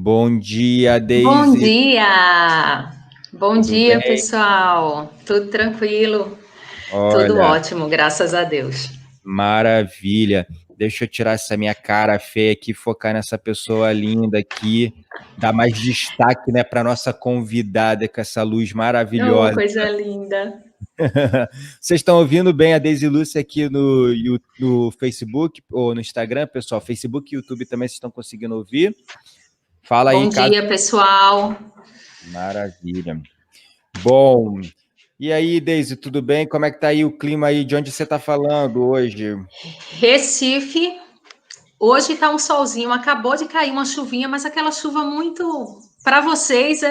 Bom dia, Bom Deise. dia! Bom Tudo dia, bem? pessoal. Tudo tranquilo? Tudo Olha, ótimo, graças a Deus. maravilha. Deixa eu tirar essa minha cara feia aqui, focar nessa pessoa linda aqui, dar mais destaque, né, para nossa convidada com essa luz Oh, maravilhosa. coisa linda. Vocês estão ouvindo bem a Deise Lúcia aqui no Facebook ou no Instagram, pessoal? Facebook e YouTube também vocês estão conseguindo ouvir? Fala aí, Bom caso. dia, pessoal. Maravilha. Bom, e aí, Deise, tudo bem? Como é que tá aí o clima aí? De onde você está falando hoje? Recife, hoje tá um solzinho, acabou de cair uma chuvinha, mas aquela chuva muito. Para vocês,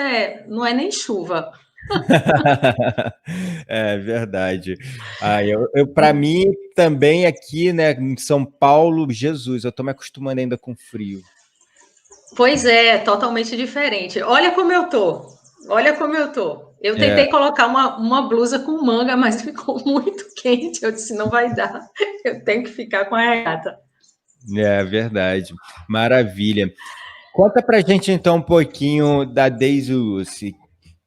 não é nem chuva. É verdade. Para mim também aqui, né, em São Paulo, Jesus, eu tô me acostumando ainda com frio. Pois é, totalmente diferente. Olha como eu tô. Olha como eu tô. Eu É, tentei colocar uma blusa com manga, mas ficou muito quente. Eu disse, não vai dar. Eu tenho que ficar com a regata. é verdade. Maravilha. Conta pra gente então um pouquinho da Daisy Lucy.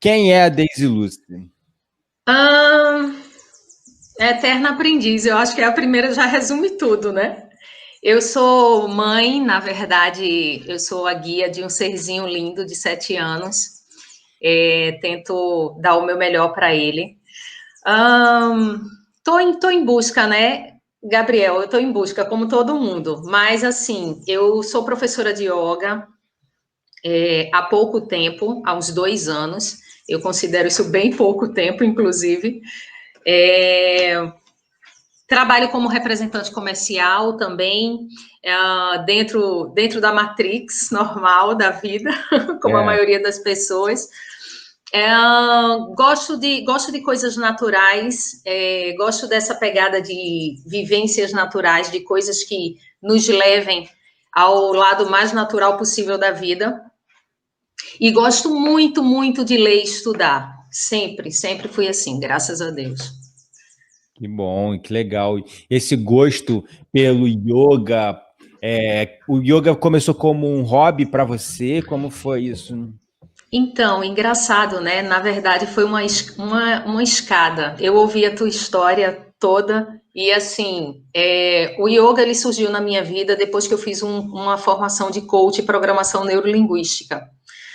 Quem é a Daisy Lucy? Ah, eterna aprendiz, eu acho que a primeira já resume tudo, né? Eu sou mãe, na verdade, eu sou a guia de um serzinho lindo de 7 anos. Tento dar o meu melhor para ele. Tô em busca, né, Gabriel? Eu tô em busca, como todo mundo. Mas, assim, eu sou professora de yoga há pouco tempo, há uns 2 anos. Eu considero isso bem pouco tempo, inclusive. É, Trabalho como representante comercial também, dentro da matrix normal da vida, como a É, maioria das pessoas. Gosto de coisas naturais, gosto dessa pegada de vivências naturais, de coisas que nos levem ao lado mais natural possível da vida. E gosto muito, muito de ler e estudar. Sempre, sempre fui assim, graças a Deus. que bom, que legal. Esse gosto pelo yoga, o yoga começou como um hobby para você? Como foi isso? Então, engraçado, né? Na verdade, foi uma escada. Eu ouvi a tua história toda e, assim, o yoga ele surgiu na minha vida depois que eu fiz uma formação de coach e programação neurolinguística.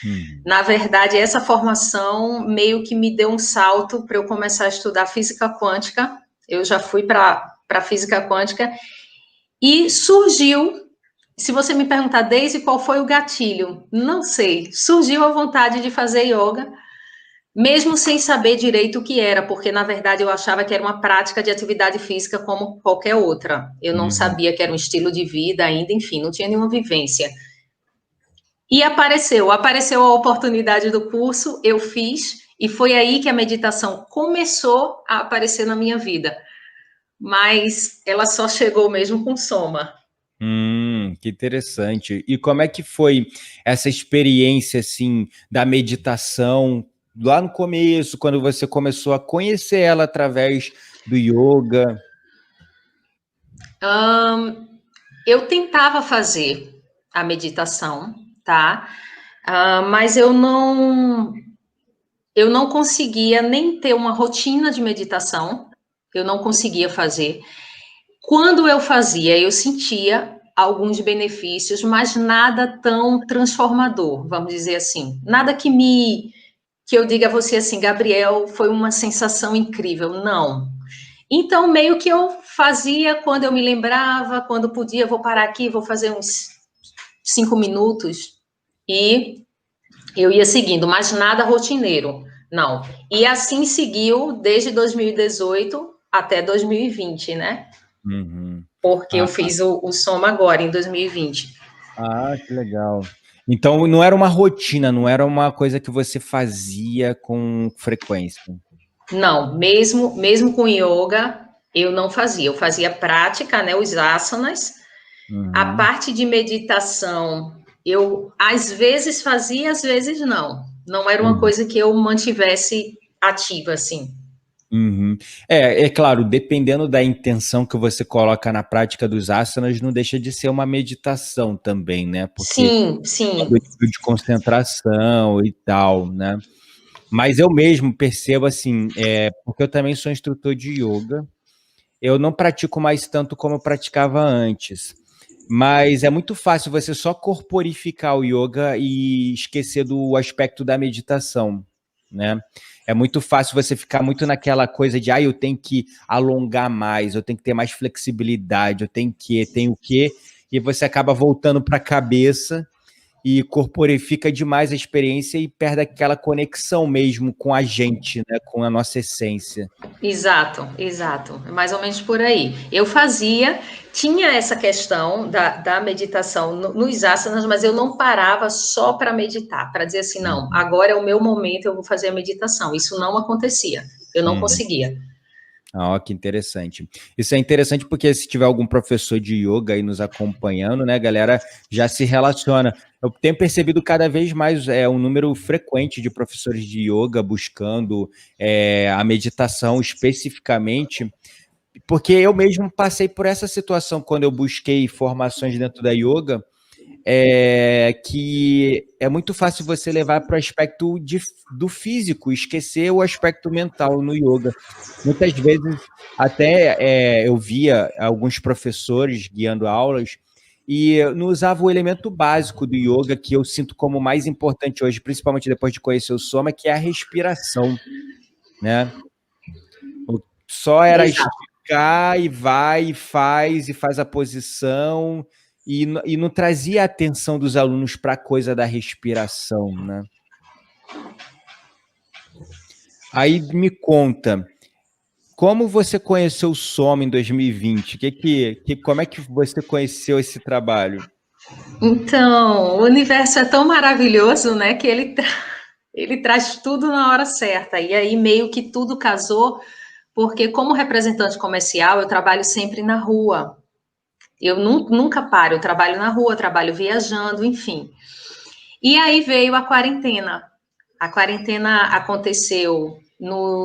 Hum. Na verdade, essa formação meio que me deu um salto para eu começar a estudar física quântica. Eu já fui para física quântica e surgiu. Se você me perguntar desde qual foi o gatilho, não sei. Surgiu a vontade de fazer yoga, mesmo sem saber direito o que era, porque na verdade eu achava que era uma prática de atividade física como qualquer outra. Eu não Uhum. sabia que era um estilo de vida ainda, enfim, não tinha nenhuma vivência. E apareceu a oportunidade do curso, eu fiz, e foi aí que a meditação começou a aparecer na minha vida. Mas ela só chegou mesmo com soma. Que interessante. E como é que foi essa experiência assim da meditação lá no começo, quando você começou a conhecer ela através do yoga? Eu tentava fazer a meditação, tá? Mas eu não conseguia nem ter uma rotina de meditação, eu não conseguia fazer. Quando eu fazia, eu sentia alguns benefícios, mas nada tão transformador, vamos dizer assim. Nada que eu diga a você assim, Gabriel, foi uma sensação incrível. Não. Então, meio que eu fazia quando eu me lembrava, quando podia, vou parar aqui, vou fazer uns 5 minutos e eu ia seguindo, mas nada rotineiro, não. E assim seguiu desde 2018 até 2020, né? Uhum. Porque eu Ah, fiz o Soma agora, em 2020. que legal. Então não era uma rotina, não era uma coisa que você fazia com frequência. Não, mesmo com yoga, eu não fazia. Eu fazia prática, né, os asanas. A Uhum. parte de meditação, eu às vezes fazia, às vezes não. Não era uma Uhum. coisa que eu mantivesse ativa, assim. Uhum. É claro, dependendo da intenção que você coloca na prática dos asanas, não deixa de ser uma meditação também, né? Porque Sim, do sim. nível de concentração e tal, né? Mas eu mesmo percebo assim, porque eu também sou instrutor de yoga, eu não pratico mais tanto como eu praticava antes. Mas é muito fácil você só corporificar o yoga e esquecer do aspecto da meditação, né? É muito fácil você ficar muito naquela coisa de, eu tenho que alongar mais, eu tenho que ter mais flexibilidade, eu tenho que, e você acaba voltando para a cabeça e corporifica demais a experiência e perde aquela conexão mesmo com a gente, né? Com a nossa essência. Exato, exato. É mais ou menos por aí. Eu fazia, tinha essa questão da meditação nos asanas, mas eu não parava só para meditar, para dizer assim, não, Uhum. agora é o meu momento, eu vou fazer a meditação. Isso não acontecia. Eu não Uhum. conseguia. Ó, que interessante. Isso é interessante porque se tiver algum professor de yoga aí nos acompanhando, né, galera, já se relaciona. Eu tenho percebido cada vez mais um número frequente de professores de yoga buscando a meditação especificamente, porque eu mesmo passei por essa situação quando eu busquei formações dentro da yoga, que é muito fácil você levar para o aspecto do físico, esquecer o aspecto mental no yoga. Muitas vezes, até eu via alguns professores guiando aulas e não usava o elemento básico do yoga, que eu sinto como mais importante hoje, principalmente depois de conhecer o Soma, que é a respiração, né? Só era Exato. esticar e vai e faz a posição e não trazia a atenção dos alunos para a coisa da respiração, né? Aí me conta, como você conheceu o Soma em 2020? Como é que você conheceu esse trabalho? Então, o universo é tão maravilhoso, né, que ele traz tudo na hora certa. E aí meio que tudo casou, porque como representante comercial, eu trabalho sempre na rua. Eu nunca paro, eu trabalho na rua, trabalho viajando, enfim. E aí veio a quarentena. A quarentena aconteceu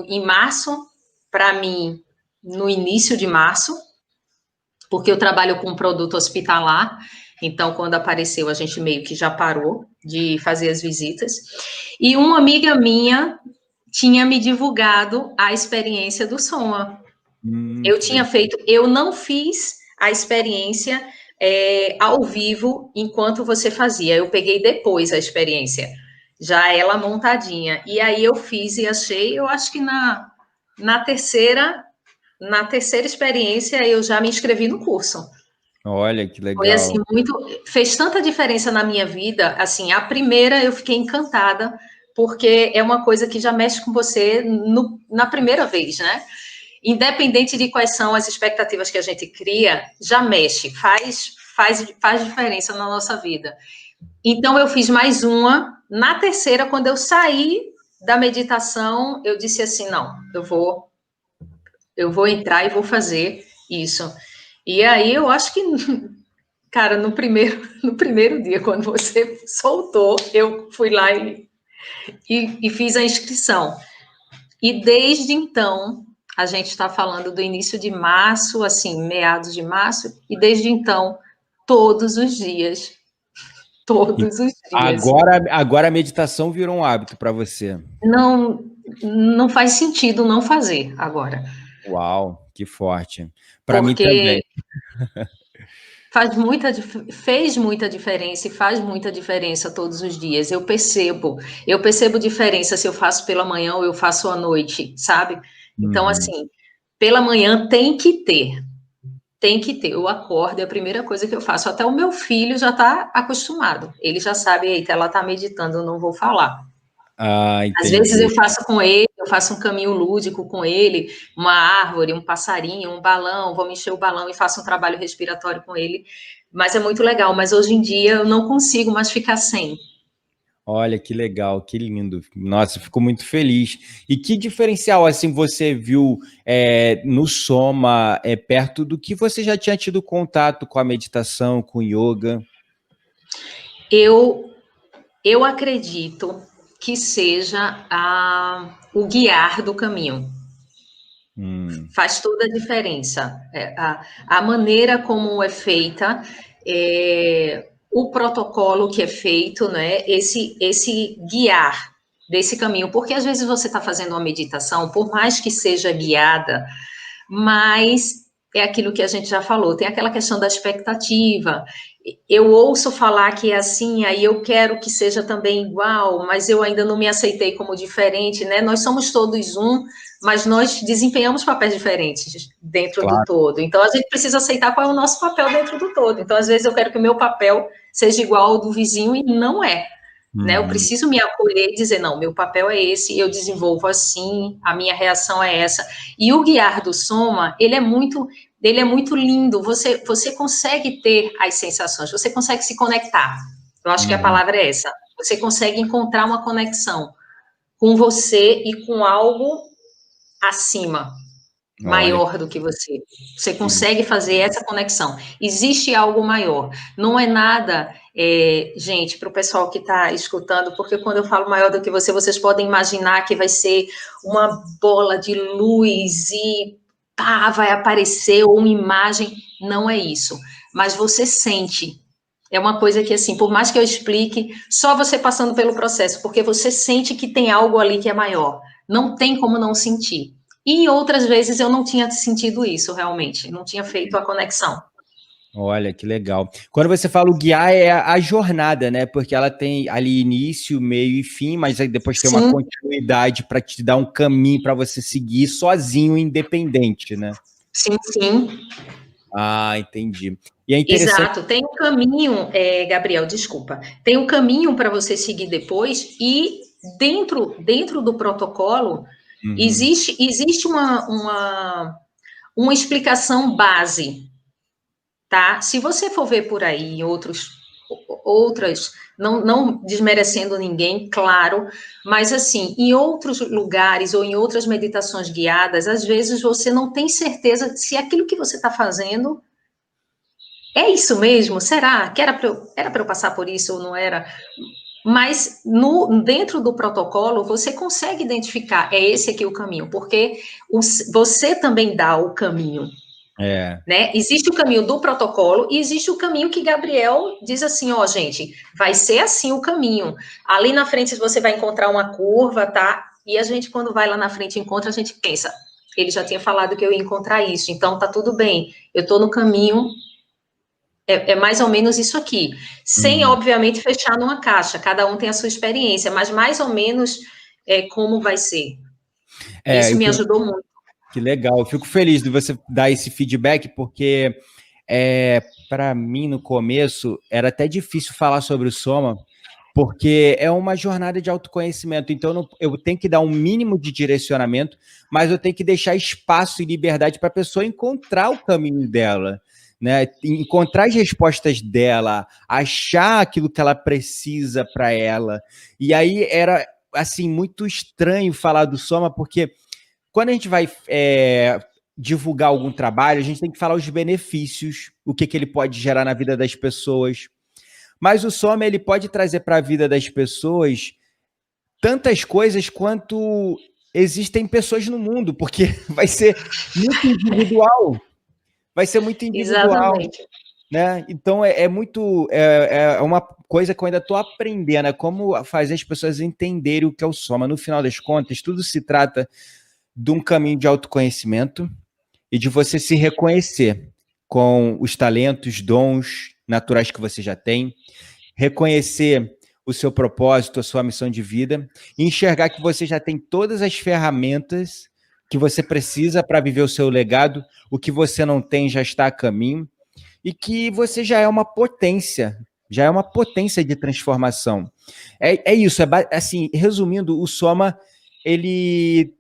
em março, para mim, no início de março, porque eu trabalho com um produto hospitalar. Então, quando apareceu, a gente meio que já parou de fazer as visitas. E uma amiga minha tinha me divulgado a experiência do Soma. Eu Que tinha legal. feito, eu não fiz a experiência ao vivo enquanto você fazia. Eu peguei depois a experiência, já ela montadinha. E aí eu fiz e achei, eu acho que na terceira, na terceira experiência eu já me inscrevi no curso. Olha, que Foi assim legal. muito, fez tanta diferença na minha vida. Assim, a primeira eu fiquei encantada porque é uma coisa que já mexe com você na primeira vez, né? Independente de quais são as expectativas que a gente cria, já mexe, faz diferença na nossa vida. Então, eu fiz mais uma. Na terceira, quando eu saí da meditação, eu disse assim: não, eu vou entrar e vou fazer isso. E aí, eu acho que, cara, no primeiro dia, quando você soltou, eu fui lá e fiz a inscrição. E desde então, a gente está falando do início de março, assim, meados de março, e desde então, todos os dias, E todos os dias. agora a meditação virou um hábito para você. Não, não faz sentido não fazer agora, Uau, que forte. Para mim porque também. fez muita diferença e faz muita diferença todos os dias. Eu percebo diferença se eu faço pela manhã ou eu faço à noite, sabe? Então, Uhum. assim, pela manhã tem que ter. Tem que ter. Eu acordo, é a primeira coisa que eu faço. Até o meu filho já está acostumado. Ele já sabe, eita, ela está meditando, eu não vou falar. Ah, Às vezes eu entendi. faço com ele, eu faço um caminho lúdico com ele, uma árvore, um passarinho, um balão, vou mexer o balão e faço um trabalho respiratório com ele. Mas é muito legal. Mas hoje em dia eu não consigo mais ficar sem. Olha que legal, que lindo. Nossa, fico muito feliz. E que diferencial assim você viu no Soma, perto do que você já tinha tido contato com a meditação, com o yoga? Eu acredito que seja o guiar do caminho. Faz toda a diferença. A maneira como é feita, o protocolo que é feito, né? Esse guiar desse caminho, porque às vezes você está fazendo uma meditação, por mais que seja guiada, mas é aquilo que a gente já falou, tem aquela questão da expectativa. Eu ouço falar que é assim, aí eu quero que seja também igual, mas eu ainda não me aceitei como diferente, né? Nós somos todos um, mas nós desempenhamos papéis diferentes dentro do Claro. todo. Então a gente precisa aceitar qual é o nosso papel dentro do todo. Então, às vezes, eu quero que o meu papel seja igual ao do vizinho e não é. Né? Eu preciso me acolher e dizer, não, meu papel é esse, eu desenvolvo assim, a minha reação é essa. E o guiar do soma, ele é muito lindo, você consegue ter as sensações, você consegue se conectar. Eu acho que a palavra é essa. Você consegue encontrar uma conexão com você e com algo acima, maior do que você. Você consegue fazer essa conexão. Existe algo maior. Não é nada, gente, para o pessoal que está escutando, porque quando eu falo maior do que você, vocês podem imaginar que vai ser uma bola de luz e pá, vai aparecer uma imagem. Não é isso. Mas você sente. É uma coisa que, assim, por mais que eu explique, só você passando pelo processo, porque você sente que tem algo ali que é maior. Não tem como não sentir. E outras vezes eu não tinha sentido isso realmente, não tinha feito a conexão. Olha, que legal. Quando você fala o guiar é a jornada, né? Porque ela tem ali início, meio e fim, mas aí depois tem uma Sim, continuidade para te dar um caminho para você seguir sozinho, independente, né? sim, sim. Ah, entendi. E é interessante. Exato. Tem um caminho, Gabriel, desculpa. Tem um caminho para você seguir depois e dentro do protocolo Uhum. existe uma explicação base, tá? Se você for ver por aí outras, não desmerecendo ninguém, claro, mas assim, em outros lugares ou em outras meditações guiadas, às vezes você não tem certeza se aquilo que você está fazendo é isso mesmo? Será que era para eu passar por isso ou não era? Mas dentro do protocolo você consegue identificar, é esse aqui o caminho, porque você também dá o caminho. É. Né? Existe o caminho do protocolo e existe o caminho que Gabriel diz assim, ó, gente, vai ser assim o caminho. Ali na frente você vai encontrar uma curva, tá? E a gente, quando vai lá na frente e encontra, a gente pensa, ele já tinha falado que eu ia encontrar isso, então tá tudo bem, eu tô no caminho, é mais ou menos isso aqui. Sem, Uhum. obviamente, fechar numa caixa, cada um tem a sua experiência, mas mais ou menos como vai ser. É, Isso me ajudou muito. que legal. Eu fico feliz de você dar esse feedback, porque para mim, no começo, era até difícil falar sobre o Soma, porque é uma jornada de autoconhecimento. Então, eu tenho que dar um mínimo de direcionamento, mas eu tenho que deixar espaço e liberdade para a pessoa encontrar o caminho dela, né? Encontrar as respostas dela, achar aquilo que ela precisa para ela. E aí era assim muito estranho falar do Soma, porque quando a gente vai divulgar algum trabalho, a gente tem que falar os benefícios, o que ele pode gerar na vida das pessoas. Mas o Soma, ele pode trazer para a vida das pessoas tantas coisas quanto existem pessoas no mundo, porque vai ser muito individual. Vai ser muito individual, Exatamente. né? Então é uma coisa que eu ainda estou aprendendo, é como fazer as pessoas entenderem o que é o Soma. No final das contas, tudo se trata de um caminho de autoconhecimento e de você se reconhecer com os talentos, dons naturais que você já tem, reconhecer o seu propósito, a sua missão de vida e enxergar que você já tem todas as ferramentas que você precisa para viver o seu legado, o que você não tem já está a caminho e que você já é uma potência de transformação. É isso, assim, resumindo, o Soma, ele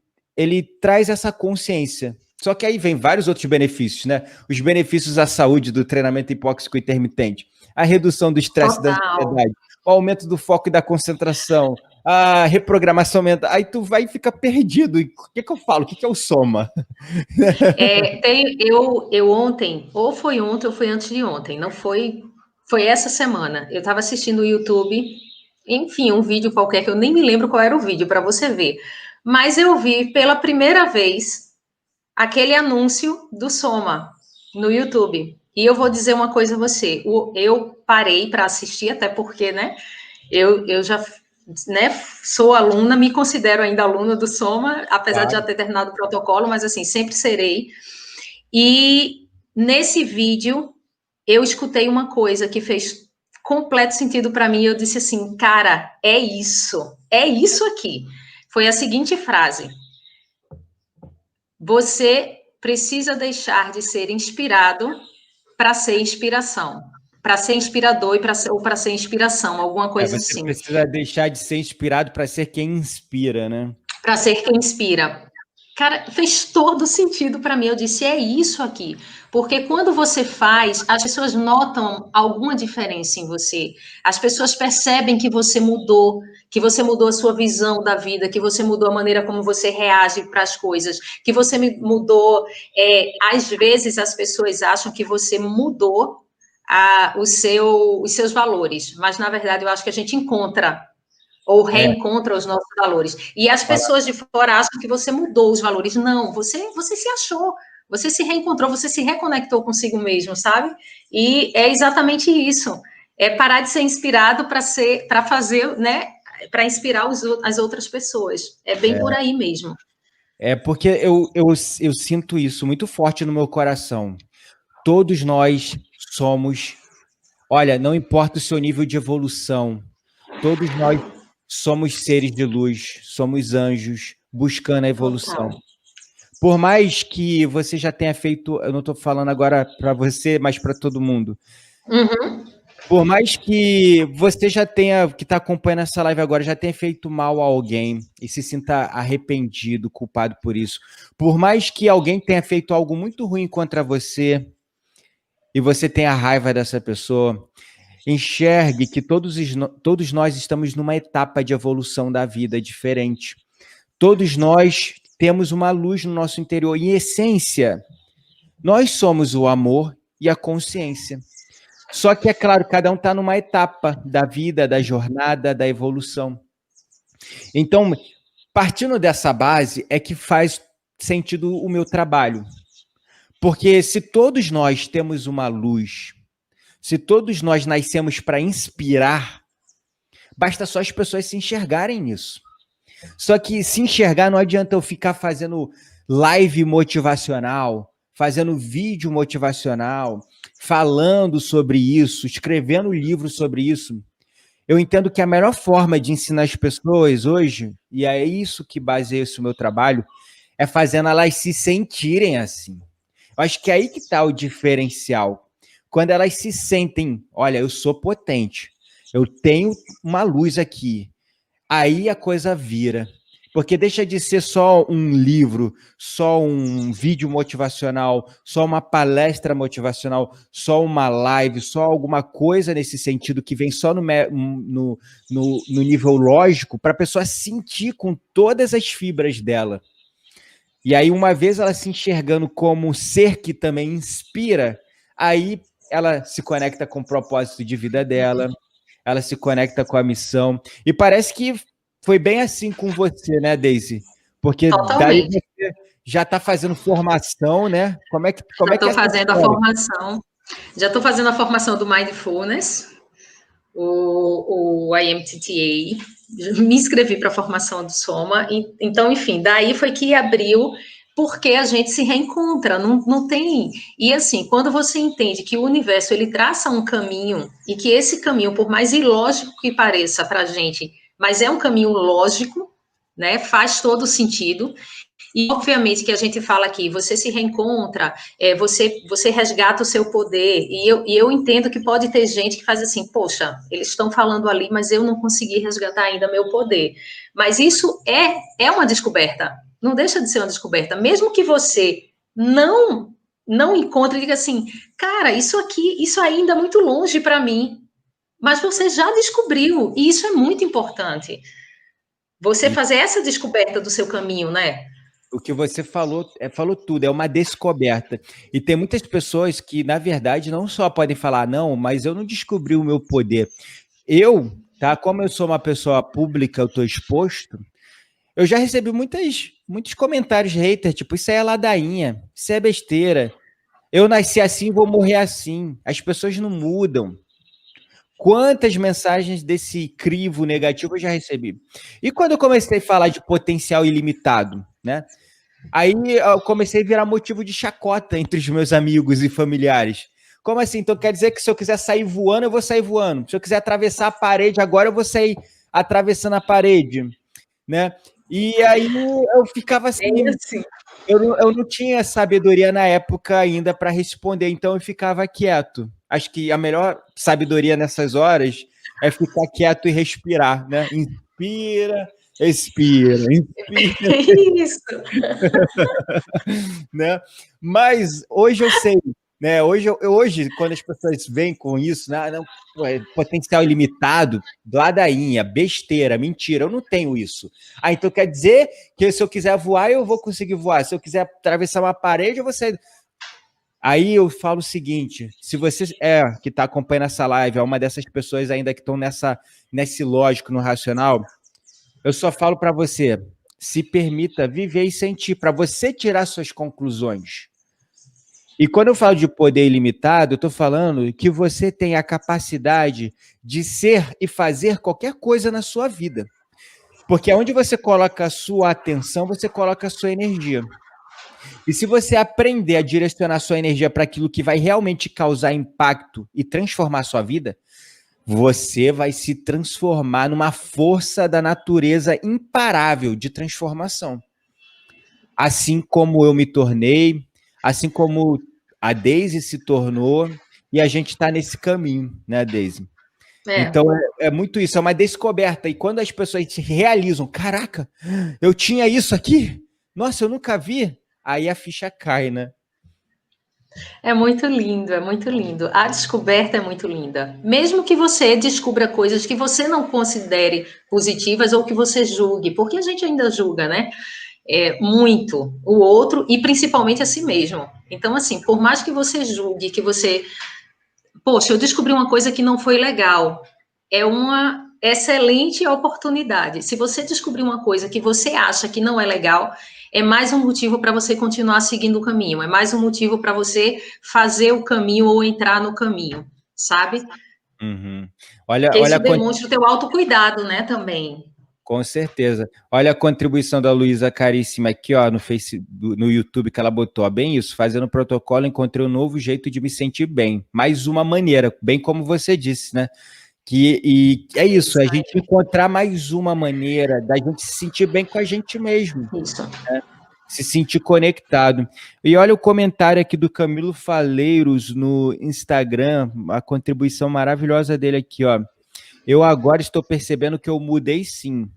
traz essa consciência. Só que aí vem vários outros benefícios, né? Os benefícios à saúde do treinamento hipóxico intermitente, a redução do estresse e da Total. ansiedade, o aumento do foco e da concentração, a reprogramação mental. Aí tu vai ficar perdido. E o que eu falo? O que é o Soma? Eu ontem, ou foi ontem ou foi antes de ontem, não foi, foi essa semana. Eu estava assistindo o YouTube, enfim, um vídeo qualquer que eu nem me lembro qual era o vídeo para você ver. Mas eu vi pela primeira vez aquele anúncio do Soma no YouTube. E eu vou dizer uma coisa a você, eu parei para assistir, até porque, né, eu já, né, sou aluna, me considero ainda aluna do Soma, apesar de já Claro. ter terminado o protocolo, mas assim, sempre serei. E nesse vídeo eu escutei uma coisa que fez completo sentido para mim, eu disse assim, cara, é isso aqui. Foi a seguinte frase: você precisa deixar de ser inspirado para ser inspiração, para ser inspirador ou para ser inspiração, alguma coisa Você assim, precisa deixar de ser inspirado para ser quem inspira, né? para ser quem inspira. Cara, fez todo sentido para mim. Eu disse, é isso aqui. Porque quando você faz, as pessoas notam alguma diferença em você. As pessoas percebem que você mudou a sua visão da vida, que você mudou a maneira como você reage para as coisas, que você mudou. Às vezes as pessoas acham que você mudou os seus valores, mas na verdade eu acho que a gente encontra ou É, reencontra os nossos valores. E as fala- pessoas de fora acham que você mudou os valores. Não, você se achou, você se reencontrou, você se reconectou consigo mesmo, sabe? E é exatamente isso. É parar de ser inspirado para fazer, né? Para inspirar as outras pessoas. É bem por aí mesmo. porque eu sinto isso muito forte no meu coração. Todos nós somos, olha, não importa o seu nível de evolução, todos nós somos seres de luz, somos anjos buscando a evolução. Total. Por mais que você já tenha feito, eu não estou falando agora para você, mas para todo mundo. Uhum. Por mais que você já tenha, que está acompanhando essa live agora, já tenha feito mal a alguém e se sinta arrependido, culpado por isso. Por mais que alguém tenha feito algo muito ruim contra você e você tenha raiva dessa pessoa, enxergue que todos nós estamos numa etapa de evolução da vida diferente. Todos nós temos uma luz no nosso interior. Em essência, nós somos o amor e a consciência. Só que, é claro, cada um está numa etapa da vida, da jornada, da evolução. Então, partindo dessa base, é que faz sentido o meu trabalho. Porque se todos nós temos uma luz, se todos nós nascemos para inspirar, basta só as pessoas se enxergarem nisso. Só que se enxergar não adianta eu ficar fazendo live motivacional, fazendo vídeo motivacional, falando sobre isso, escrevendo livro sobre isso. Eu entendo que a melhor forma de ensinar as pessoas hoje, e é isso que baseia o meu trabalho, é fazendo elas se sentirem assim. Eu acho que é aí que está o diferencial. Quando elas se sentem, olha, eu sou potente, eu tenho uma luz aqui, aí a coisa vira. Porque deixa de ser só um livro, só um vídeo motivacional, só uma palestra motivacional, só uma live, só alguma coisa nesse sentido que vem só no nível lógico, para a pessoa sentir com todas as fibras dela. E aí, uma vez ela se enxergando como um ser que também inspira, aí ela se conecta com o propósito de vida dela, ela se conecta com a missão. E parece que foi bem assim com você, né, Daisy? Porque daí Totalmente. você já está fazendo formação, né? Como é Já que é estou essa fazendo a história? formação. Já estou fazendo a formação do Mindfulness, o IMTTA, me inscrevi para a formação do Soma, então, enfim, daí foi que abriu, porque a gente se reencontra, não tem... E assim, quando você entende que o universo, ele traça um caminho, e que esse caminho, por mais ilógico que pareça para a gente, mas é um caminho lógico, né, faz todo sentido, e, obviamente, que a gente fala aqui, você se reencontra, você resgata o seu poder, e eu entendo que pode ter gente que faz assim, poxa, eles estão falando ali, mas eu não consegui resgatar ainda meu poder. Mas isso é uma descoberta, não deixa de ser uma descoberta, mesmo que você não encontre e diga assim, cara, isso aqui, isso ainda é muito longe para mim, mas você já descobriu, e isso é muito importante. Você E fazer essa descoberta do seu caminho, né? o que você falou, falou tudo, é uma descoberta. E tem muitas pessoas que, na verdade, não só podem falar, não, mas eu não descobri o meu poder. Tá? Como eu sou uma pessoa pública, eu estou exposto, eu já recebi muitos comentários hater, tipo, isso aí é ladainha, isso é besteira. Eu nasci assim, vou morrer assim. As pessoas não mudam. Quantas mensagens desse crivo negativo eu já recebi? E quando eu comecei a falar de potencial ilimitado, né? Aí eu comecei a virar motivo de chacota entre os meus amigos e familiares. Como assim? Então quer dizer que se eu quiser sair voando, eu vou sair voando. Se eu quiser atravessar a parede agora, eu vou sair atravessando a parede, né? E aí eu ficava É assim, assim. eu não tinha sabedoria na época ainda para responder, então eu ficava quieto. Acho que a melhor sabedoria nessas horas é ficar quieto e respirar, né? Inspira, expira, inspira, É isso. né? Mas hoje eu sei, né? Hoje quando as pessoas vêm com isso, né? Não, potencial ilimitado, ladainha, besteira, mentira, eu não tenho isso. Ah, então quer dizer que se eu quiser voar, eu vou conseguir voar. Se eu quiser atravessar uma parede, eu vou sair. Aí eu falo o seguinte: se você que está acompanhando essa live, é uma dessas pessoas ainda que estão nesse lógico, no racional, eu só falo para você, se permita viver e sentir, para você tirar suas conclusões. E quando eu falo de poder ilimitado, eu estou falando que você tem a capacidade de ser e fazer qualquer coisa na sua vida. Porque onde você coloca a sua atenção, você coloca a sua energia. E se você aprender a direcionar a sua energia para aquilo que vai realmente causar impacto e transformar a sua vida, você vai se transformar numa força da natureza imparável de transformação. Assim como eu me tornei, assim como a Daisy se tornou, e a gente está nesse caminho, né, Daisy? É. Então é muito isso, é uma descoberta. E quando as pessoas se realizam, caraca, eu tinha isso aqui? Nossa, eu nunca vi. Aí a ficha cai, né? É muito lindo, é muito lindo. A descoberta é muito linda. Mesmo que você descubra coisas que você não considere positivas ou que você julgue, porque a gente ainda julga, né? Muito o outro e principalmente a si mesmo. Então, assim, por mais que você julgue, que você, poxa, eu descobri uma coisa que não foi legal, é uma excelente oportunidade. Se você descobrir uma coisa que você acha que não é legal, é mais um motivo para você continuar seguindo o caminho, é mais um motivo para você fazer o caminho ou entrar no caminho, sabe? Uhum. Porque Olha isso demonstra o teu autocuidado, né, também. com certeza. Olha a contribuição da Luísa Caríssima aqui, ó, no Face, no YouTube, que ela botou, ó, bem isso, fazendo protocolo, encontrei um novo jeito de me sentir bem. Mais uma maneira, bem como você disse, né? E é isso, a gente encontrar mais uma maneira da gente se sentir bem com a gente mesmo, Isso. se sentir conectado. E olha o comentário aqui do Camilo Faleiros no Instagram, a contribuição maravilhosa dele aqui, ó. Eu agora estou percebendo que eu mudei sim,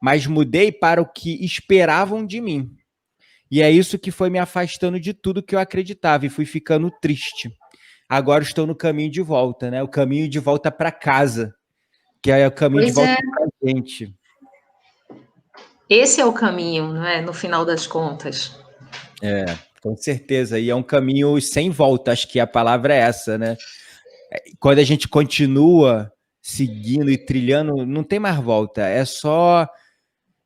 mas mudei para o que esperavam de mim. E é isso que foi me afastando de tudo que eu acreditava e fui ficando triste. Agora estou no caminho de volta, né? O caminho de volta para casa, que é o caminho de Pois volta é, para a gente. esse é o caminho, não é? No final das contas. É, com certeza. E é um caminho sem volta, acho que a palavra é essa, né? Quando a gente continua seguindo e trilhando, não tem mais volta, é só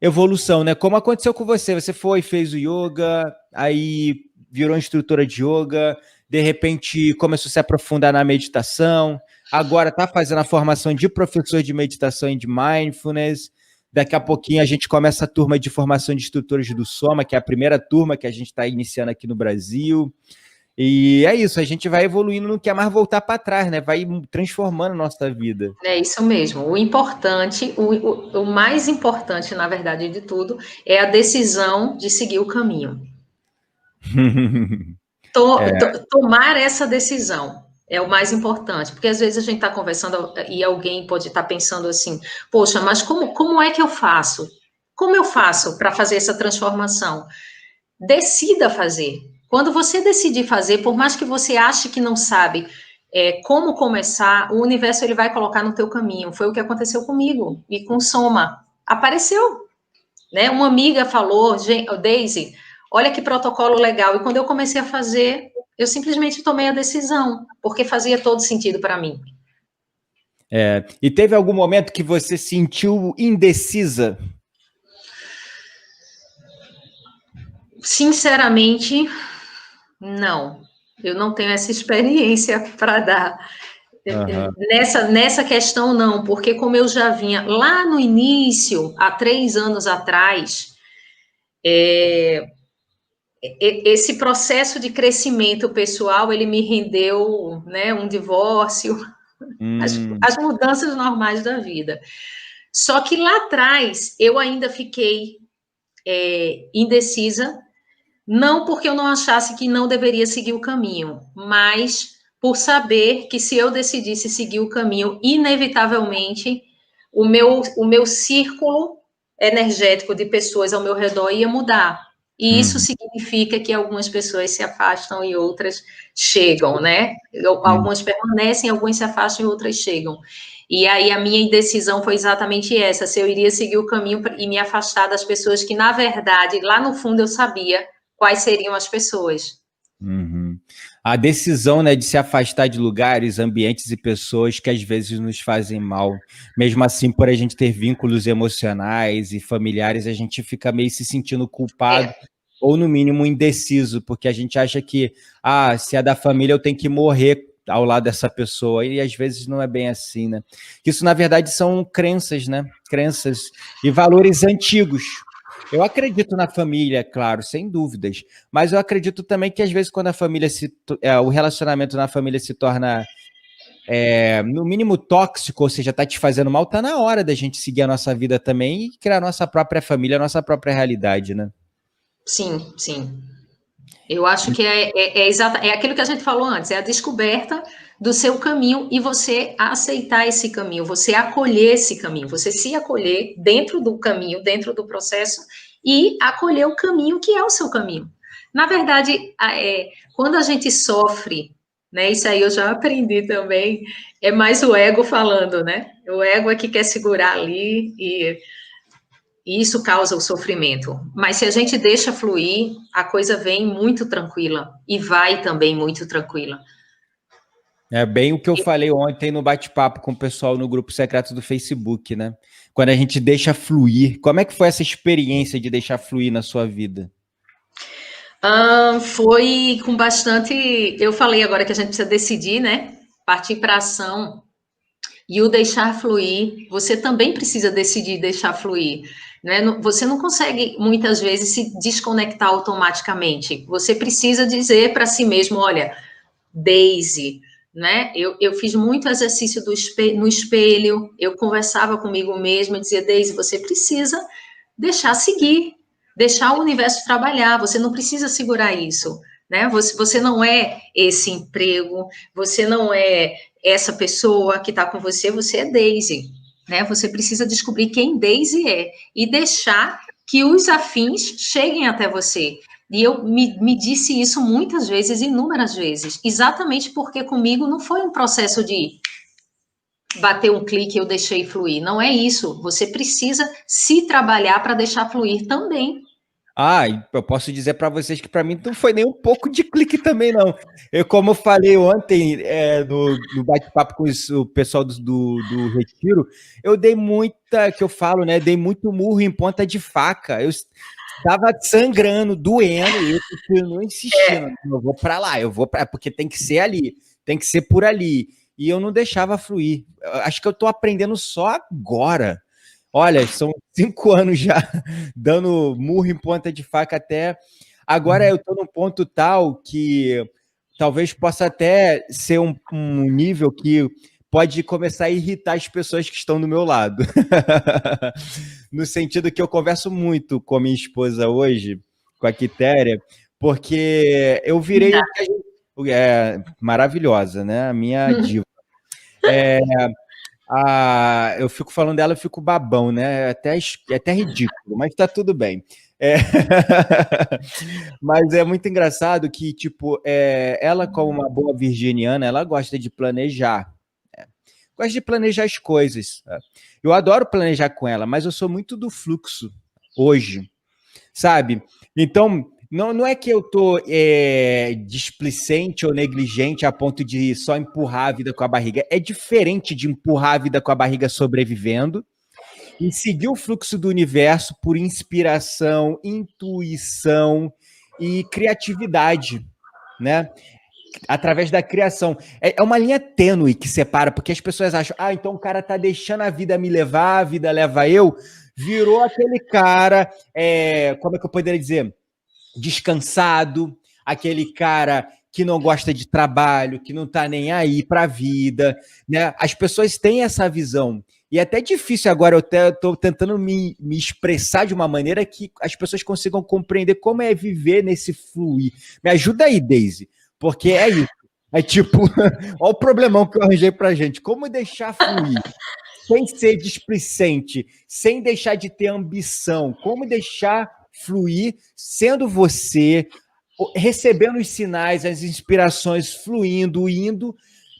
evolução, né? Como aconteceu com você, você foi, fez o yoga, aí virou instrutora de yoga, de repente começou a se aprofundar na meditação, agora está fazendo a formação de professor de meditação e de mindfulness. Daqui a pouquinho a gente começa a turma de formação de instrutores do Soma, que é a primeira turma que a gente está iniciando aqui no Brasil. E é isso, a gente vai evoluindo, não quer mais voltar para trás, né? Vai transformando a nossa vida. É isso mesmo. O importante, o mais importante, na verdade, de tudo, é a decisão de seguir o caminho. Tomar essa decisão é o mais importante, porque às vezes a gente está conversando e alguém pode estar pensando assim: poxa, mas como é que eu faço? Como eu faço para fazer essa transformação? Decida fazer. Quando você decidir fazer, por mais que você ache que não sabe como começar, o universo ele vai colocar no teu caminho. Foi o que aconteceu comigo e com Soma. Apareceu, né? Uma amiga falou, Daisy, olha que protocolo legal. E quando eu comecei a fazer, eu simplesmente tomei a decisão, porque fazia todo sentido para mim. E teve algum momento que você sentiu indecisa? Sinceramente, não. Eu não tenho essa experiência para dar. Aham. Nessa questão, não, porque como eu já vinha lá no início, há 3 anos atrás, esse processo de crescimento pessoal, ele me rendeu, né, um divórcio, Hum, as mudanças normais da vida. Só que lá atrás, eu ainda fiquei indecisa, não porque eu não achasse que não deveria seguir o caminho, mas por saber que se eu decidisse seguir o caminho, inevitavelmente o meu círculo energético de pessoas ao meu redor ia mudar. E isso uhum, significa que algumas pessoas se afastam e outras chegam, né? uhum, Algumas permanecem, algumas se afastam e outras chegam. E aí a minha indecisão foi exatamente essa, se eu iria seguir o caminho e me afastar das pessoas que, na verdade, lá no fundo eu sabia quais seriam as pessoas. uhum. A decisão, né, de se afastar de lugares, ambientes e pessoas que às vezes nos fazem mal. Mesmo assim, por a gente ter vínculos emocionais e familiares, a gente fica meio se sentindo culpado É, ou, no mínimo, indeciso, porque a gente acha que, se é da família, eu tenho que morrer ao lado dessa pessoa. E às vezes não é bem assim, né? Isso, na verdade, são crenças, né? Crenças e valores antigos. Eu acredito na família, claro, sem dúvidas. Mas eu acredito também que, às vezes, quando a família o relacionamento na família se torna, no mínimo, tóxico, ou seja, tá te fazendo mal, tá na hora da gente seguir a nossa vida também e criar a nossa própria família, a nossa própria realidade, né? sim, sim. Eu acho que é aquilo que a gente falou antes, é a descoberta do seu caminho e você aceitar esse caminho, você acolher esse caminho, você se acolher dentro do caminho, dentro do processo e acolher o caminho que é o seu caminho. Na verdade, quando a gente sofre, né, isso aí eu já aprendi também, é mais o ego falando, né? O ego é que quer segurar ali e isso causa o sofrimento. Mas se a gente deixa fluir, a coisa vem muito tranquila e vai também muito tranquila. É bem o que eu falei ontem no bate-papo com o pessoal no grupo secreto do Facebook, né? Quando a gente deixa fluir. Como é que foi essa experiência de deixar fluir na sua vida? Foi com bastante. Eu falei agora que a gente precisa decidir, né? Partir para ação e o deixar fluir. Você também precisa decidir deixar fluir. Né? Você não consegue muitas vezes se desconectar automaticamente. Você precisa dizer para si mesmo: olha, Daisy, né? Eu fiz muito exercício no espelho, eu conversava comigo mesma e dizia: Daisy, você precisa deixar seguir, deixar o universo trabalhar, você não precisa segurar isso, né? Você não é esse emprego, você não é essa pessoa que está com você, você é Daisy, né? Você precisa descobrir quem Daisy é e deixar que os afins cheguem até você. E eu me disse isso muitas vezes, inúmeras vezes, exatamente porque comigo não foi um processo de bater um clique e eu deixei fluir. Não é isso. Você precisa se trabalhar para deixar fluir também. E eu posso dizer para vocês que para mim não foi nem um pouco de clique também, não. Como eu falei ontem, no bate-papo com o pessoal do Retiro, eu dei muita, que eu falo, né? Dei muito murro em ponta de faca. Eu estava sangrando, doendo, e eu continuo insistindo. Eu vou para lá, eu vou para, porque tem que ser ali, tem que ser por ali. E eu não deixava fluir. Eu acho que eu estou aprendendo só agora. Olha, são 5 anos já dando murro em ponta de faca até. Agora eu estou num ponto tal que talvez possa até ser um nível que pode começar a irritar as pessoas que estão do meu lado. No sentido que eu converso muito com a minha esposa hoje, com a Quitéria, porque eu virei o que a gente. Maravilhosa, né? A minha diva. Eu fico falando dela, eu fico babão, né? É até ridículo, mas tá tudo bem. É... Mas é muito engraçado que, tipo, ela, como uma boa virginiana, ela gosta de planejar. Gosta de planejar as coisas. Eu adoro planejar com ela, mas eu sou muito do fluxo hoje, sabe? Então, não é que eu tô displicente ou negligente a ponto de só empurrar a vida com a barriga. É diferente de empurrar a vida com a barriga sobrevivendo e seguir o fluxo do universo por inspiração, intuição e criatividade, né? Através da criação. É uma linha tênue que separa, porque as pessoas acham, então o cara tá deixando a vida me levar, a vida leva eu, virou aquele cara, como é que eu poderia dizer? Descansado, aquele cara que não gosta de trabalho, que não tá nem aí para a vida, né? As pessoas têm essa visão. E é até difícil agora, eu estou tentando me expressar de uma maneira que as pessoas consigam compreender como é viver nesse fluir. Me ajuda aí, Daisy, porque é isso. É tipo, olha o problemão que eu arranjei pra gente. Como deixar fluir? Sem ser displicente, sem deixar de ter ambição. Como deixar fluir sendo você, recebendo os sinais, as inspirações, fluindo, indo,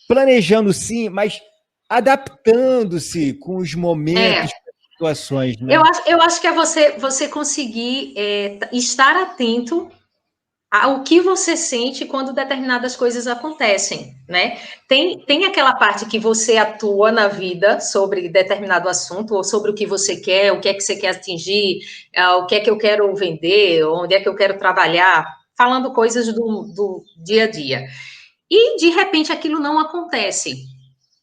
planejando sim, mas adaptando-se com os momentos, situações. Né? Eu acho que é você conseguir estar atento ao que você sente quando determinadas coisas acontecem, né? Tem aquela parte que você atua na vida sobre determinado assunto, ou sobre o que você quer, o que é que você quer atingir, o que é que eu quero vender, onde é que eu quero trabalhar, falando coisas do dia a dia. E, de repente, aquilo não acontece.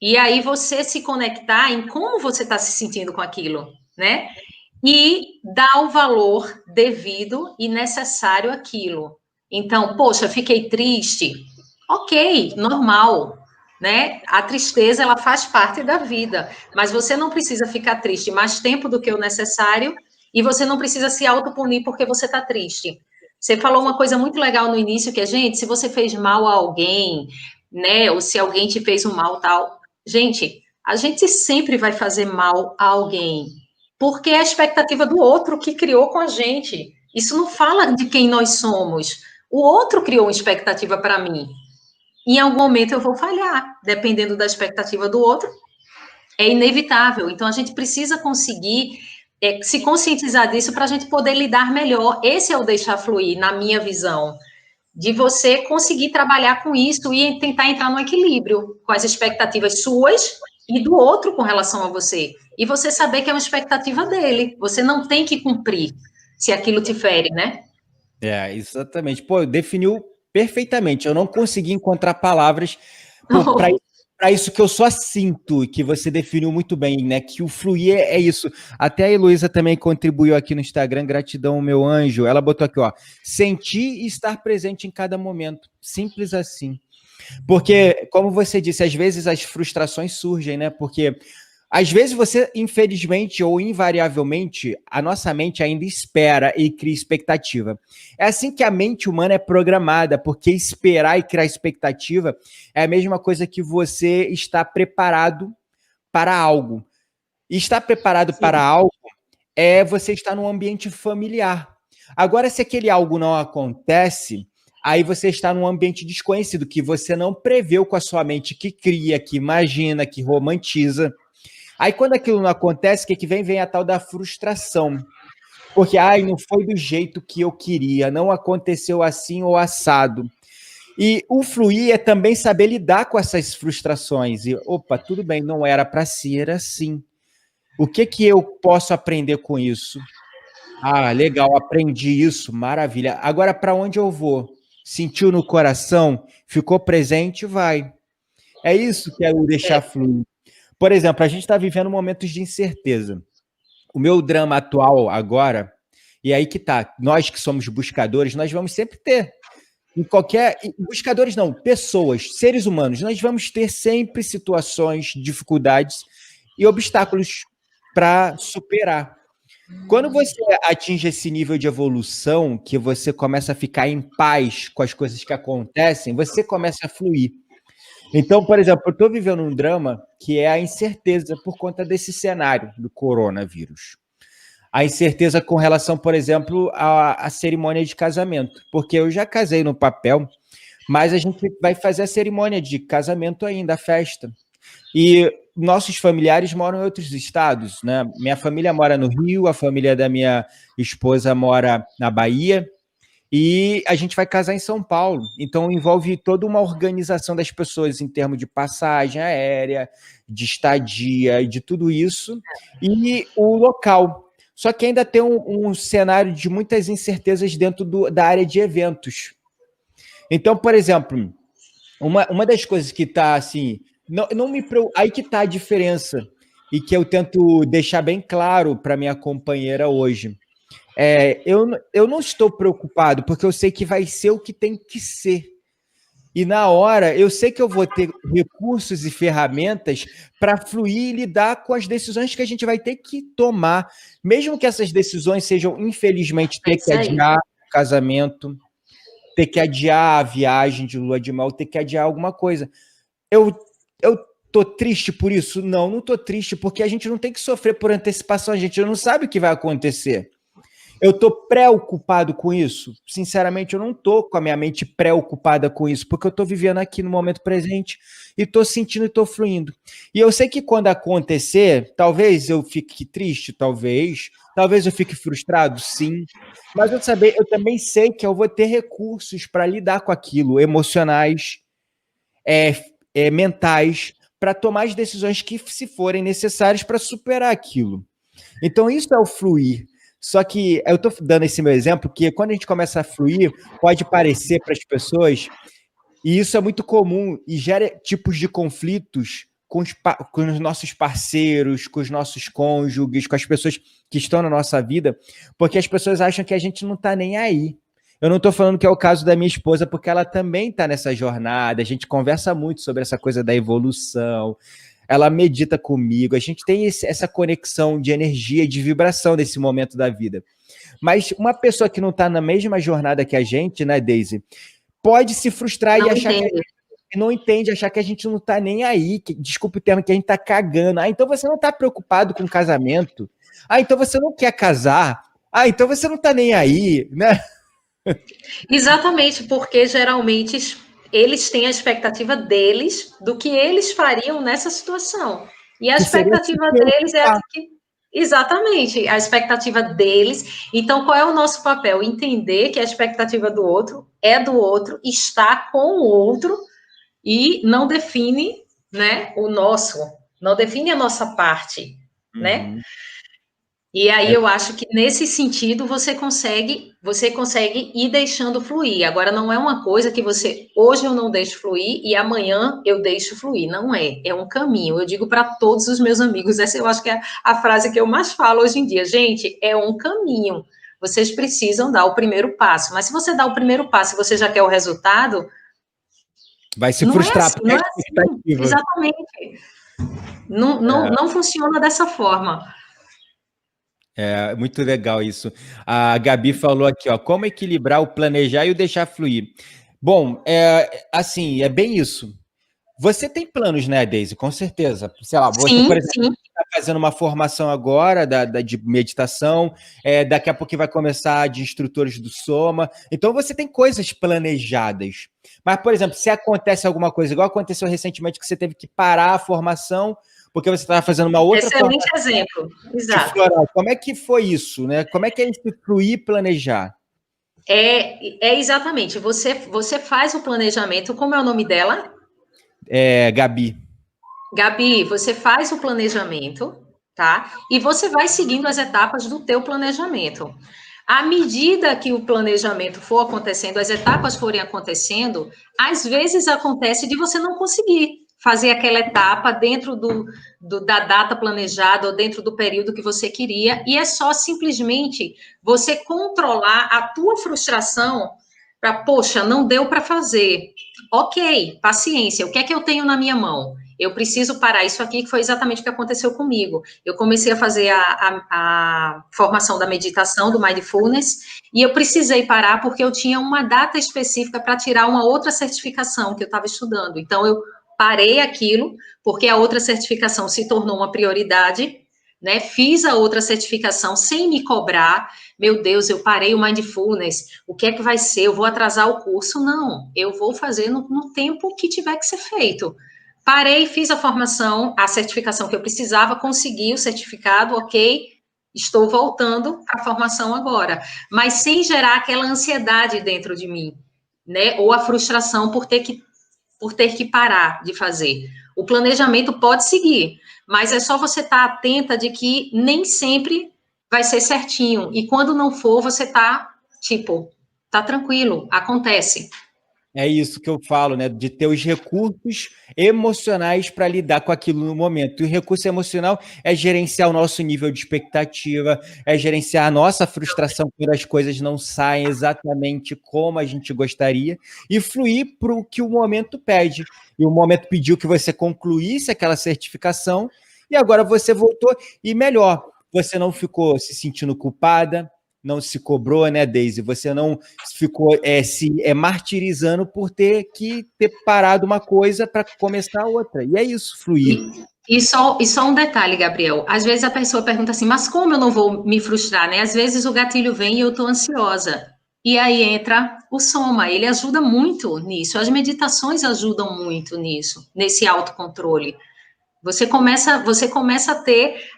E aí você se conectar em como você está se sentindo com aquilo, né? E dar o valor devido e necessário àquilo. Então, poxa, fiquei triste. Ok, normal, né? A tristeza, ela faz parte da vida, mas você não precisa ficar triste mais tempo do que o necessário e você não precisa se autopunir porque você está triste. Você falou uma coisa muito legal no início, que é, gente, se você fez mal a alguém, né, ou se alguém te fez um mal, tal, gente, a gente sempre vai fazer mal a alguém, porque é a expectativa do outro que criou com a gente. Isso não fala de quem nós somos. O outro criou uma expectativa para mim. Em algum momento eu vou falhar, dependendo da expectativa do outro. É inevitável. Então a gente precisa conseguir se conscientizar disso para a gente poder lidar melhor. Esse é o deixar fluir, na minha visão. De você conseguir trabalhar com isso e tentar entrar no equilíbrio com as expectativas suas e do outro com relação a você. E você saber que é uma expectativa dele. Você não tem que cumprir se aquilo te fere, né? Exatamente. Pô, definiu perfeitamente. Eu não consegui encontrar palavras para isso que eu só sinto, que você definiu muito bem, né? Que o fluir é isso. Até a Heloísa também contribuiu aqui no Instagram, gratidão, meu anjo. Ela botou aqui, ó, sentir e estar presente em cada momento. Simples assim. Porque, como você disse, às vezes as frustrações surgem, né? Porque às vezes você, infelizmente ou invariavelmente, a nossa mente ainda espera e cria expectativa. É assim que a mente humana é programada, porque esperar e criar expectativa é a mesma coisa que você estar preparado para algo. E estar preparado Sim. para algo é você estar num ambiente familiar. Agora, se aquele algo não acontece, aí você está num ambiente desconhecido, que você não preveu com a sua mente, que cria, que imagina, que romantiza. Aí, quando aquilo não acontece, o que vem? Vem a tal da frustração. Porque, não foi do jeito que eu queria, não aconteceu assim ou assado. E o fluir é também saber lidar com essas frustrações. E, opa, tudo bem, não era para ser assim. O que eu posso aprender com isso? Legal, aprendi isso, maravilha. Agora, para onde eu vou? Sentiu no coração? Ficou presente? Vai. É isso que é o deixar fluir. Por exemplo, a gente está vivendo momentos de incerteza. O meu drama atual agora, e aí que tá, nós que somos buscadores, nós vamos sempre ter, buscadores não, pessoas, seres humanos, nós vamos ter sempre situações, dificuldades e obstáculos para superar. Quando você atinge esse nível de evolução, que você começa a ficar em paz com as coisas que acontecem, você começa a fluir. Então, por exemplo, eu estou vivendo um drama que é a incerteza por conta desse cenário do coronavírus. A incerteza com relação, por exemplo, à cerimônia de casamento. Porque eu já casei no papel, mas a gente vai fazer a cerimônia de casamento ainda, a festa. E nossos familiares moram em outros estados, né? Minha família mora no Rio, a família da minha esposa mora na Bahia, e a gente vai casar em São Paulo. Então, envolve toda uma organização das pessoas em termos de passagem aérea, de estadia e de tudo isso, e o local. Só que ainda tem um cenário de muitas incertezas dentro da área de eventos. Então, por exemplo, uma das coisas que está assim, não me aí que está a diferença e que eu tento deixar bem claro para minha companheira hoje. Eu não estou preocupado porque eu sei que vai ser o que tem que ser. E na hora, eu sei que eu vou ter recursos e ferramentas para fluir e lidar com as decisões que a gente vai ter que tomar, mesmo que essas decisões sejam, infelizmente, É ter que isso aí. adiar o casamento, ter que adiar a viagem de lua de mel, ter que adiar alguma coisa. Eu tô triste por isso? Não, não tô triste, porque a gente não tem que sofrer por antecipação, a gente não sabe o que vai acontecer. Eu tô preocupado com isso? Sinceramente, eu não tô com a minha mente preocupada com isso, porque eu tô vivendo aqui no momento presente e tô sentindo e tô fluindo. E eu sei que quando acontecer, talvez eu fique triste, talvez eu fique frustrado, sim. Mas eu também sei que eu vou ter recursos para lidar com aquilo, emocionais, mentais, para tomar as decisões que se forem necessárias para superar aquilo. Então, isso é o fluir. Só que eu estou dando esse meu exemplo, que quando a gente começa a fluir, pode parecer para as pessoas, e isso é muito comum, e gera tipos de conflitos com os nossos parceiros, com os nossos cônjuges, com as pessoas que estão na nossa vida, porque as pessoas acham que a gente não está nem aí. Eu não estou falando que é o caso da minha esposa, porque ela também está nessa jornada, a gente conversa muito sobre essa coisa da evolução, ela medita comigo, a gente tem essa conexão de energia, de vibração nesse momento da vida. Mas uma pessoa que não está na mesma jornada que a gente, né, Daisy, pode se frustrar e Não achar entende. que não entende, achar que a gente não está nem aí, desculpe o termo, que a gente está cagando. Ah, então você não está preocupado com casamento. Ah, então você não quer casar. Ah, então você não está nem aí, né? Exatamente, porque geralmente eles têm a expectativa deles do que eles fariam nessa situação. E a Que seria se expectativa deles é a preocupar. de que. Exatamente, a expectativa deles. Então, qual é o nosso papel? Entender que a expectativa do outro é do outro, está com o outro e não define, né, o nosso, não define a nossa parte, né? Uhum. E aí É, eu acho que nesse sentido você consegue ir deixando fluir. Agora não é uma coisa que você hoje eu não deixo fluir e amanhã eu deixo fluir. Não é, é um caminho. Eu digo para todos os meus amigos, essa eu acho que é a frase que eu mais falo hoje em dia. Gente, é um caminho. Vocês precisam dar o primeiro passo. Mas se você dá o primeiro passo e você já quer o resultado, vai se não é frustrar, assim, porque não é é assim. expectativa. Exatamente. Não funciona dessa forma. É muito legal isso. A Gabi falou aqui, ó, como equilibrar o planejar e o deixar fluir. Bom, assim, é bem isso. Você tem planos, né, Daisy? Com certeza. Sei lá, você, por Sim, exemplo, sim. está fazendo uma formação agora de meditação, daqui a pouco vai começar de instrutores do Soma. Então você tem coisas planejadas. Mas, por exemplo, se acontece alguma coisa, igual aconteceu recentemente, que você teve que parar a formação, porque você estava fazendo uma outra Excelente formação exemplo. de Exato. floral. Como é que foi isso, né? Como é que é instituir e planejar? É exatamente. Você faz o planejamento. Como é o nome dela? Gabi. Gabi, você faz o planejamento, tá? E você vai seguindo as etapas do teu planejamento. À medida que o planejamento for acontecendo, as etapas forem acontecendo, às vezes acontece de você não conseguir fazer aquela etapa dentro da data planejada ou dentro do período que você queria, e é só simplesmente você controlar a tua frustração para, poxa, não deu para fazer. Ok, paciência, o que é que eu tenho na minha mão? Eu preciso parar isso aqui, que foi exatamente o que aconteceu comigo. Eu comecei a fazer a formação da meditação, do mindfulness, e eu precisei parar porque eu tinha uma data específica para tirar uma outra certificação que eu estava estudando. Então, eu parei aquilo, porque a outra certificação se tornou uma prioridade, né? Fiz a outra certificação sem me cobrar. Meu Deus, eu parei o mindfulness, o que é que vai ser? Eu vou atrasar o curso? Não, eu vou fazer no tempo que tiver que ser feito. Parei, fiz a formação, a certificação que eu precisava, consegui o certificado, ok, estou voltando para a formação agora, mas sem gerar aquela ansiedade dentro de mim, né? Ou a frustração por ter que parar de fazer. O planejamento pode seguir, mas é só você estar atenta de que nem sempre vai ser certinho. E quando não for, você tá, tipo, tá tranquilo, acontece. É isso que eu falo, né? De ter os recursos emocionais para lidar com aquilo no momento. E o recurso emocional é gerenciar o nosso nível de expectativa, é gerenciar a nossa frustração quando as coisas não saem exatamente como a gente gostaria e fluir para o que o momento pede. E o momento pediu que você concluísse aquela certificação e agora você voltou e melhor, você não ficou se sentindo culpada, não se cobrou, né, Daisy? Você não ficou se martirizando por ter que ter parado uma coisa para começar outra. E é isso, fluir. E só um detalhe, Gabriel. Às vezes a pessoa pergunta assim, mas como eu não vou me frustrar, né? Às vezes o gatilho vem e eu estou ansiosa. E aí entra o soma, ele ajuda muito nisso. As meditações ajudam muito nisso, nesse autocontrole. Você começa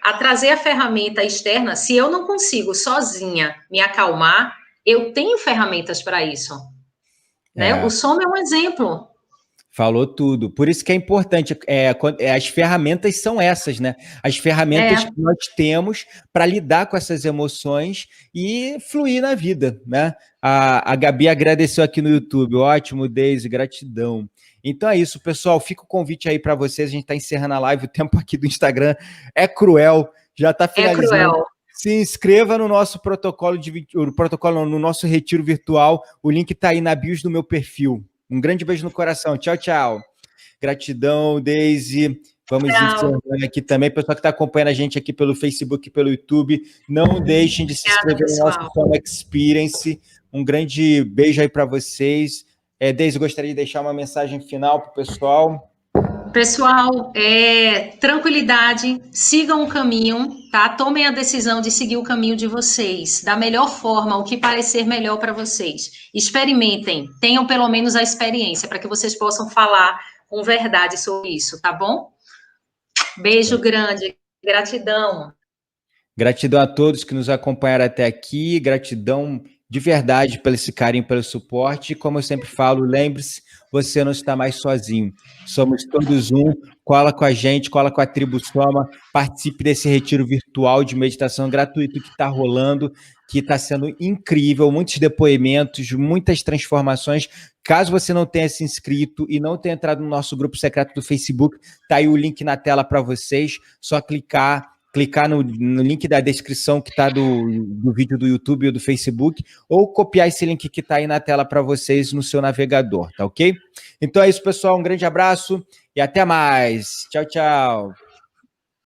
a trazer a ferramenta externa. Se eu não consigo sozinha me acalmar, eu tenho ferramentas para isso, né? O É, soma é um exemplo. falou tudo. Por isso que é importante. As ferramentas são essas, né? As ferramentas É, que nós temos para lidar com essas emoções e fluir na vida, né? A Gabi agradeceu aqui no YouTube. Ótimo, Deise, gratidão. Então é isso, pessoal. Fica o convite aí para vocês. A gente está encerrando a live. O tempo aqui do Instagram é cruel. Já está é finalizando. cruel. Se inscreva no nosso protocolo, no nosso retiro virtual. O link está aí na bios do meu perfil. Um grande beijo no coração. Tchau, tchau. Gratidão, Daisy. Vamos Tchau. encerrando aqui também. Pessoal que está acompanhando a gente aqui pelo Facebook e pelo YouTube, não deixem de se Obrigada, inscrever no nosso pessoal. Soma Experience. Um grande beijo aí para vocês. Daisy, gostaria de deixar uma mensagem final para o pessoal. Pessoal, tranquilidade, sigam o caminho, tá? Tomem a decisão de seguir o caminho de vocês, da melhor forma, o que parecer melhor para vocês. Experimentem, tenham pelo menos a experiência, para que vocês possam falar com verdade sobre isso, tá bom? Beijo grande, gratidão. Gratidão a todos que nos acompanharam até aqui. Gratidão de verdade pelo esse carinho, pelo suporte. E como eu sempre falo, lembre-se, você não está mais sozinho. Somos todos um. Cola com a gente, cola com a Tribo Soma. Participe desse retiro virtual de meditação gratuito que está rolando, que está sendo incrível. Muitos depoimentos, muitas transformações. Caso você não tenha se inscrito e não tenha entrado no nosso grupo secreto do Facebook, está aí o link na tela para vocês. Só clicar no link da descrição que está do vídeo do YouTube ou do Facebook, ou copiar esse link que está aí na tela para vocês no seu navegador, tá ok? Então é isso, pessoal. Um grande abraço e até mais. Tchau, tchau.